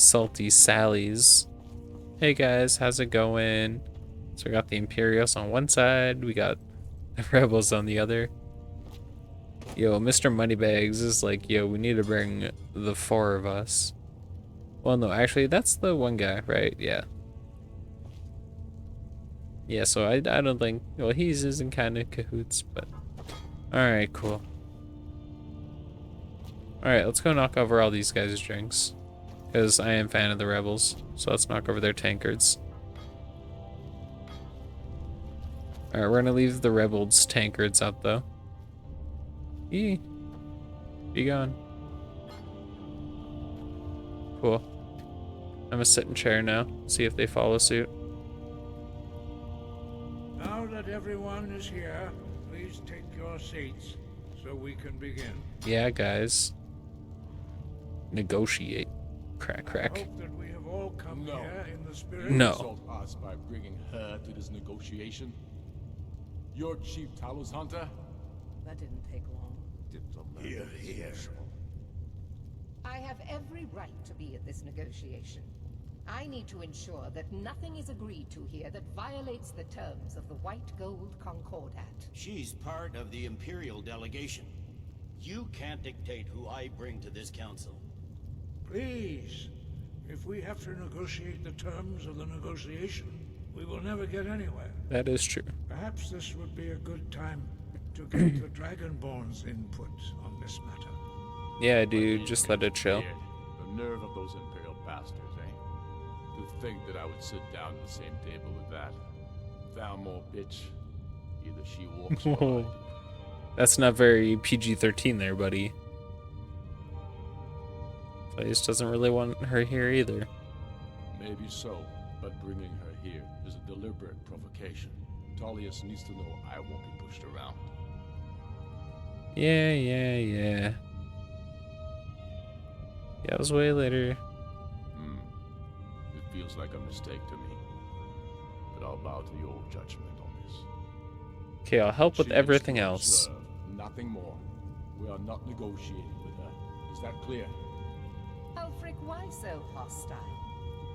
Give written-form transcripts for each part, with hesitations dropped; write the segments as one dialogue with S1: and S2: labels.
S1: Salty Sally's. Hey guys, how's it going? So we got the Imperials on one side, we got the Rebels on the other. Yo, Mr. Moneybags is like, yo, we need to bring the four of us. Well, no, actually, that's the one guy, right? Yeah. Yeah, so I don't think, well, he's in kind of cahoots, but... Alright, cool. Alright, let's go knock over all these guys' drinks. Because I am a fan of the Rebels, so let's knock over their tankards. Alright, we're gonna leave the Rebels' tankards up, though. Be gone. Cool. I'm gonna sit in chair now, see if they follow suit.
S2: Now that everyone is here, please take your seats so we can begin.
S1: Yeah, guys. Negotiate. Crack,
S2: I
S1: crack.
S2: hope that we have all come here in the spirit.
S1: No.
S3: Insult us by bringing her to this negotiation. Your chief Talos hunter?
S4: That didn't take long.
S2: Here, here.
S4: I have every right to be at this negotiation. I need to ensure that nothing is agreed to here that violates the terms of the White Gold Concordat.
S5: She's part of the Imperial delegation. You can't dictate who I bring to this council.
S2: Please, if we have to negotiate the terms of the negotiation, we will never get anywhere.
S1: That is true.
S2: Perhaps this would be a good time to get the Dragonborn's input on this matter.
S1: Yeah, dude, just let it chill.
S3: The nerve of those Imperial bastards, eh? To think that I would sit down at the same table with that. Thalmor bitch. Either she walks or I do.
S1: That's not very PG-13 there, buddy. Place doesn't really want her here either.
S3: Maybe so, but bringing her here is a deliberate provocation. Tullius needs to know I won't be pushed around.
S1: Yeah. Yeah, it was way later.
S3: It feels like a mistake to me. But I'll bow to your judgment on this.
S1: Okay, I'll help with
S3: She
S1: everything
S3: is to
S1: else.
S3: observe, nothing more. We are not negotiating with her. Is that clear?
S4: Ulfric, why so hostile?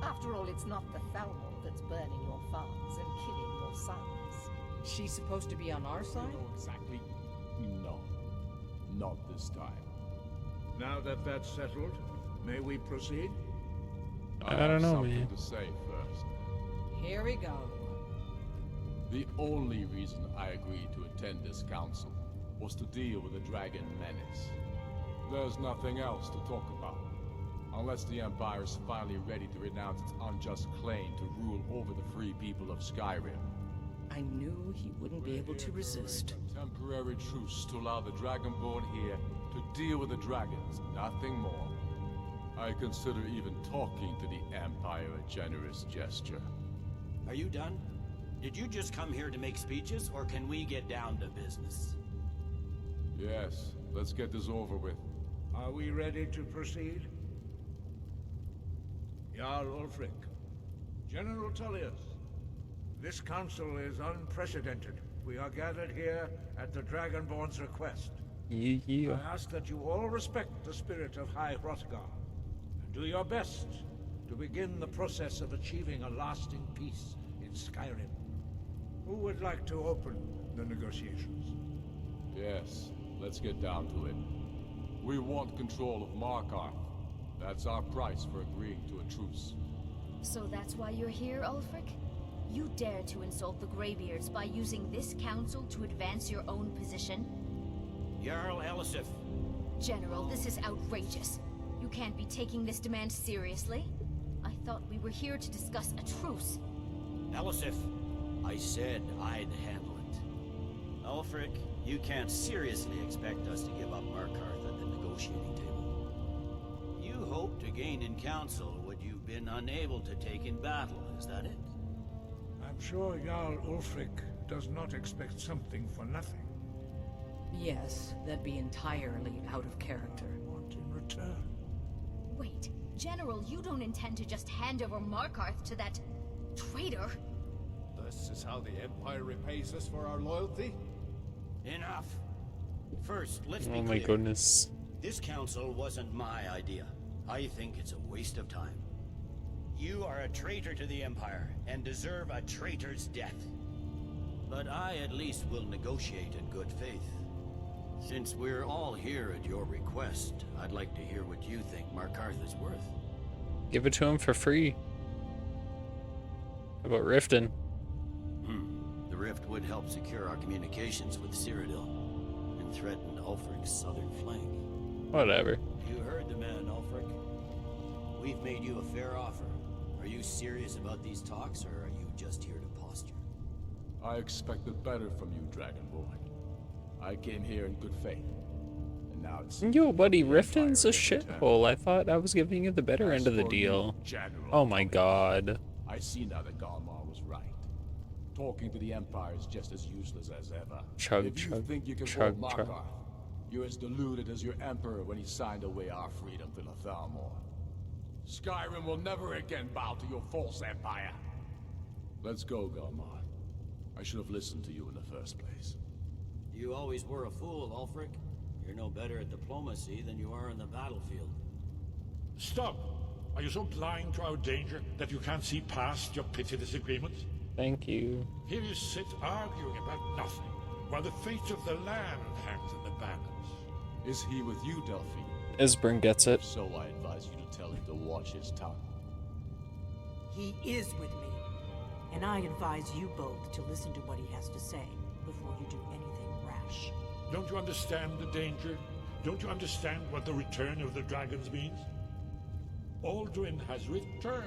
S4: After all, it's not the Thalmor that's burning your farms and killing your sons.
S6: She's supposed to be on our side?
S3: No, exactly. No. Not this time.
S2: Now that that's settled, may we proceed?
S1: I don't know,
S3: something
S1: man.
S3: to say first.
S6: Here we go.
S3: The only reason I agreed to attend this council was to deal with the dragon menace. There's nothing else to talk about. Unless the Empire is finally ready to renounce its unjust claim to rule over the free people of Skyrim.
S6: I knew he wouldn't be able to resist.
S3: A temporary truce to allow the Dragonborn here to deal with the dragons, nothing more. I consider even talking to the Empire a generous gesture.
S5: Are you done? Did you just come here to make speeches, or can we get down to business?
S3: Yes, let's get this over with.
S2: Are we ready to proceed? Jarl Ulfric, General Tullius, this council is unprecedented. We are gathered here at the Dragonborn's request.
S1: Yeah.
S2: I ask that you all respect the spirit of High Hrothgar, and do your best to begin the process of achieving a lasting peace in Skyrim. Who would like to open the negotiations?
S3: Yes, let's get down to it. We want control of Markarth. That's our price for agreeing to a truce.
S7: So that's why you're here, Ulfric? You dare to insult the Greybeards by using this council to advance your own position?
S5: Jarl Elisif.
S7: General, this is outrageous. You can't be taking this demand seriously. I thought we were here to discuss a truce.
S5: Elisif, I said I'd handle it. Ulfric, you can't seriously expect us to give up Markarth at the negotiating table. You hoped to gain in council what you've been unable to take in battle, is that it?
S2: I'm sure Jarl Ulfric does not expect something for nothing.
S6: Yes, that'd be entirely out of character.
S2: What in return?
S7: Wait, General, you don't intend to just hand over Markarth to that traitor?
S8: This is how the Empire repays us for our loyalty?
S5: Enough. First, let's be
S1: Oh
S5: clear.
S1: my goodness.
S5: This council wasn't my idea. I think it's a waste of time. You are a traitor to the Empire, and deserve a traitor's death. But I at least will negotiate in good faith. Since we're all here at your request, I'd like to hear what you think Markarth is worth.
S1: Give it to him for free. How about Riften?
S5: The rift would help secure our communications with Cyrodiil, and threaten Ulfric's southern flank.
S1: Whatever.
S5: You heard the man, Ulfric. We've made you a fair offer. Are you serious about these talks, or are you just here to posture?
S3: I expected better from you, Dragonborn. I came here in good faith. And now it's...
S1: Yo, buddy, Riften's a shithole. I thought I was giving you the better end of the deal. Oh my god.
S3: I see now that Galmar was right. Talking to the Empire is just as useless as ever.
S1: Chug,
S3: if you
S1: chug,
S3: think you can
S1: chug,
S3: hold
S1: chug.
S3: Markarth, you're as deluded as your Emperor when he signed away our freedom to Lathalmor. Skyrim will never again bow to your false empire. Let's go, Galmar. I should have listened to you in the first place.
S5: You always were a fool, Ulfric. You're no better at diplomacy than you are in the battlefield.
S2: Stop! Are you so blind to our danger that you can't see past your petty disagreements?
S1: Thank you.
S2: Here you sit arguing about nothing, while the fate of the land hangs in the balance.
S3: Is he with you, Delphine?
S1: Esbern gets it.
S3: If so, I advise you to tell him to watch his tongue.
S9: He is with me, and I advise you both to listen to what he has to say before you do anything rash.
S2: Don't you understand the danger? Don't you understand what the return of the dragons means? Alduin has returned,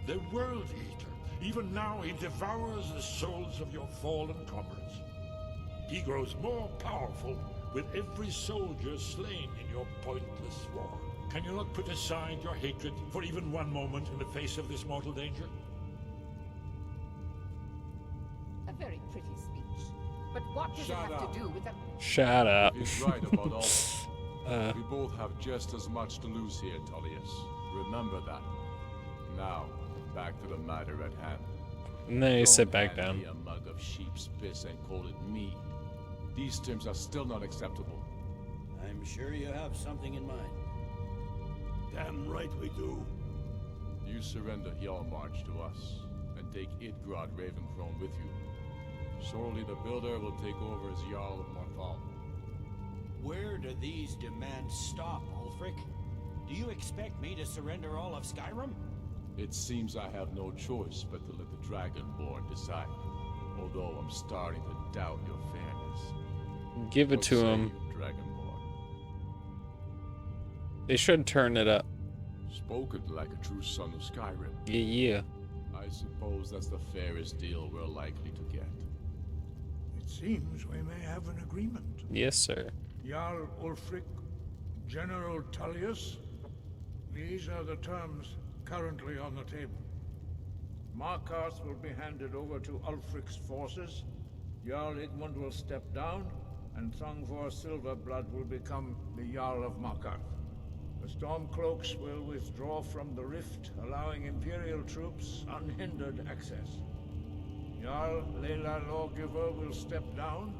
S2: the World Eater. Even now he devours the souls of your fallen comrades. He grows more powerful with every soldier slain in your pointless war. Can you not put aside your hatred for even one moment in the face of this mortal danger?
S4: A very pretty speech. But what does
S3: Shut
S4: it have
S3: up.
S4: to do with the...
S1: Shut up.
S3: He's right about all. We both have just as much to lose here, Tullius. Remember that. Now, back to the matter at hand.
S1: And then you sit
S3: Don't
S1: back
S3: hand
S1: down.
S3: me a mug of sheep's piss and call it mead. These terms are still not acceptable.
S5: I'm sure you have something in mind.
S8: Damn right we do.
S3: You surrender Hjalmarch to us, and take Idgrod Ravencrone with you. Shortly the Builder will take over as Jarl of Morthal.
S5: Where do these demands stop, Ulfric? Do you expect me to surrender all of Skyrim?
S3: It seems I have no choice but to let the Dragonborn decide. Although I'm starting to doubt your fairness.
S1: Give it
S3: What
S1: to
S3: say
S1: him.
S3: you, Dragonborn?
S1: They should turn it up.
S3: Spoken like a true son of Skyrim.
S1: Yeah, yeah.
S3: I suppose that's the fairest deal we're likely to get.
S2: It seems we may have an agreement.
S1: Yes, sir.
S2: Jarl Ulfric, General Tullius, these are the terms currently on the table. Markarth will be handed over to Ulfric's forces, Jarl Igmund will step down, and Thongvor Silverblood will become the Jarl of Markarth. The Stormcloaks will withdraw from the rift, allowing Imperial troops unhindered access. Jarl Leila Lawgiver will step down,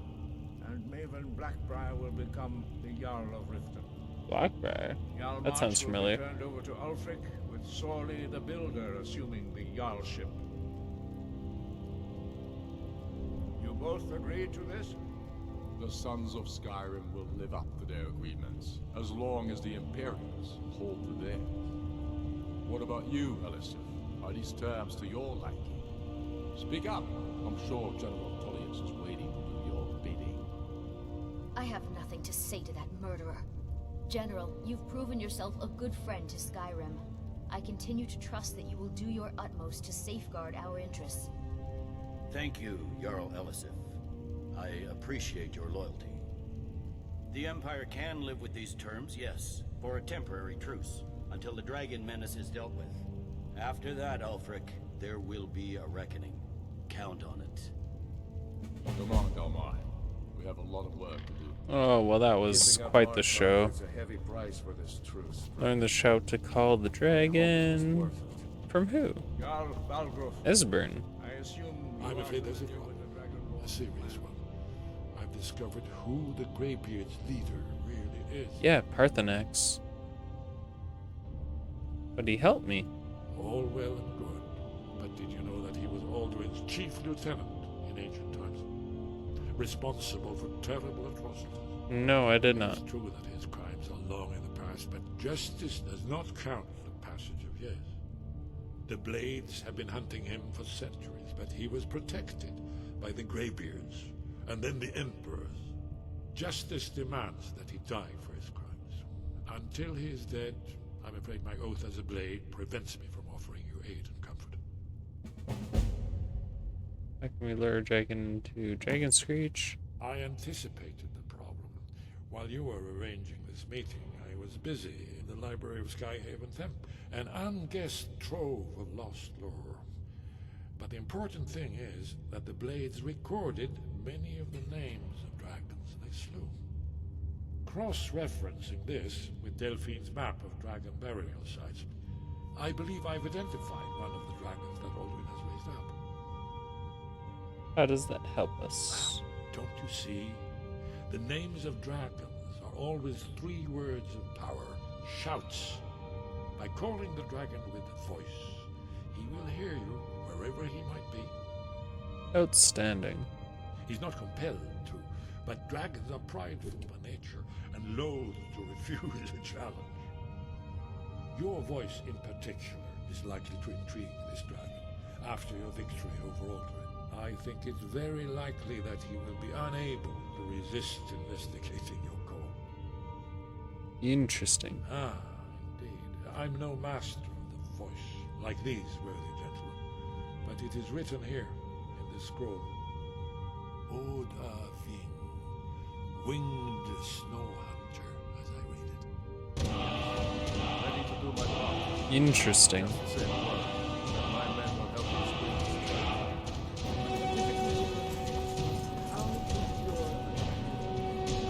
S2: and Maven Blackbriar will become the Jarl of Riften.
S1: Blackbriar.
S2: Jarl
S1: That sounds
S2: March will
S1: familiar.
S2: be turned over to Ulfric, with Sorley the Builder assuming the Jarlship. You both agree to this?
S3: The Sons of Skyrim will live up to their agreements, as long as the Imperials hold to theirs. What about you, Elisif? Are these terms to your liking? Speak up! I'm sure General Tullius is waiting to do your bidding.
S7: I have nothing to say to that murderer. General, you've proven yourself a good friend to Skyrim. I continue to trust that you will do your utmost to safeguard our interests.
S5: Thank you, Jarl Elisif. I appreciate your loyalty. The Empire can live with these terms, yes, for a temporary truce, until the dragon menace is dealt with. After that, Ulfric, there will be a reckoning. Count on it.
S3: Come on, Galmar. We have a lot of work to do.
S1: Oh, well, that was quite the show.
S8: It's a heavy price for this truce.
S1: Learn the shout to call the dragon. From who?
S2: Jarl Balgruuf,
S1: Esbern.
S2: I assume
S8: I'm afraid there's a
S2: with the Dragonborn.
S8: A serious one. I've discovered who the Greybeard's leader really is.
S1: Yeah, Parthenax. But he helped me.
S8: All well and good. But did you know that he was Aldrin's chief lieutenant in ancient times? Responsible for terrible atrocities.
S1: No, I did not.
S8: It's true that his crimes are long in the past, but justice does not count the passage of years. The Blades have been hunting him for centuries, but he was protected by the Greybeards, and then the Emperors. Justice demands that he die for his crimes. Until he is dead, I'm afraid my oath as a Blade prevents me from offering you aid and comfort.
S1: How can we lure Dragon to Dragon Screech?
S8: I anticipated the problem. While you were arranging this meeting, I was busy in the library of Skyhaven Temple, an unguessed trove of lost lore. But the important thing is that the Blades recorded many of the names of dragons they slew. Cross-referencing this with Delphine's map of dragon burial sites, I believe I've identified one of the dragons that Aldrin has raised up.
S1: How does that help us?
S8: Don't you see? The names of dragons are always 3 words of power, shouts. By calling the dragon with a voice, he will hear you wherever he might be.
S1: Outstanding.
S8: He's not compelled to, but dragons are prideful by nature and loath to refuse a challenge. Your voice in particular is likely to intrigue this dragon after your victory over Aldrin. I think it's very likely that he will be unable to resist investigating your call.
S1: Interesting.
S8: Ah, indeed. I'm no master of the voice, like these worthy gentlemen, but it is written here in this scroll. Oda Ving, winged snow hunter, as I read it.
S3: Ready to do my part.
S1: Interesting.
S3: Just the same word. My men will help you screen this trap.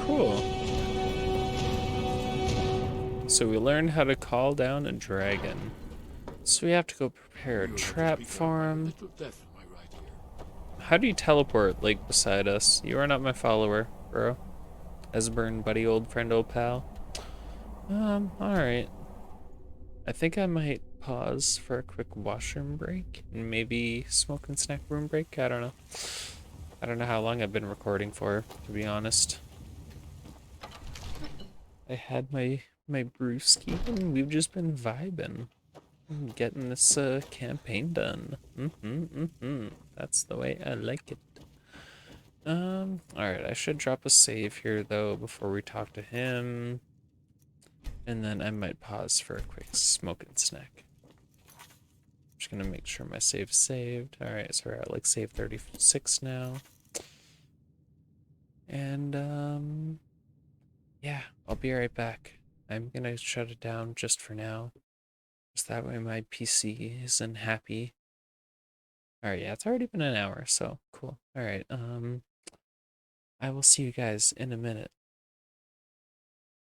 S1: Cool. So we learned how to call down a dragon. So we have to go prepare a trap farm.
S8: Little death in my right ear.
S1: How do you teleport, like, beside us? You are not my follower, bro. Esbern, buddy, old friend, old pal. Alright. I think I might pause for a quick washroom break and maybe smoke and snack room break. I don't know. I don't know how long I've been recording for, to be honest. I had my brewski and we've just been vibing. Getting this campaign done. That's the way I like it. Alright, I should drop a save here though before we talk to him. And then I might pause for a quick smoke and snack. Just gonna make sure my save is saved. Alright, so we're at like save 36 now. And yeah, I'll be right back. I'm gonna shut it down just for now. Just that way my PC isn't happy. Alright, yeah, it's already been an hour, so cool. Alright, I will see you guys in a minute.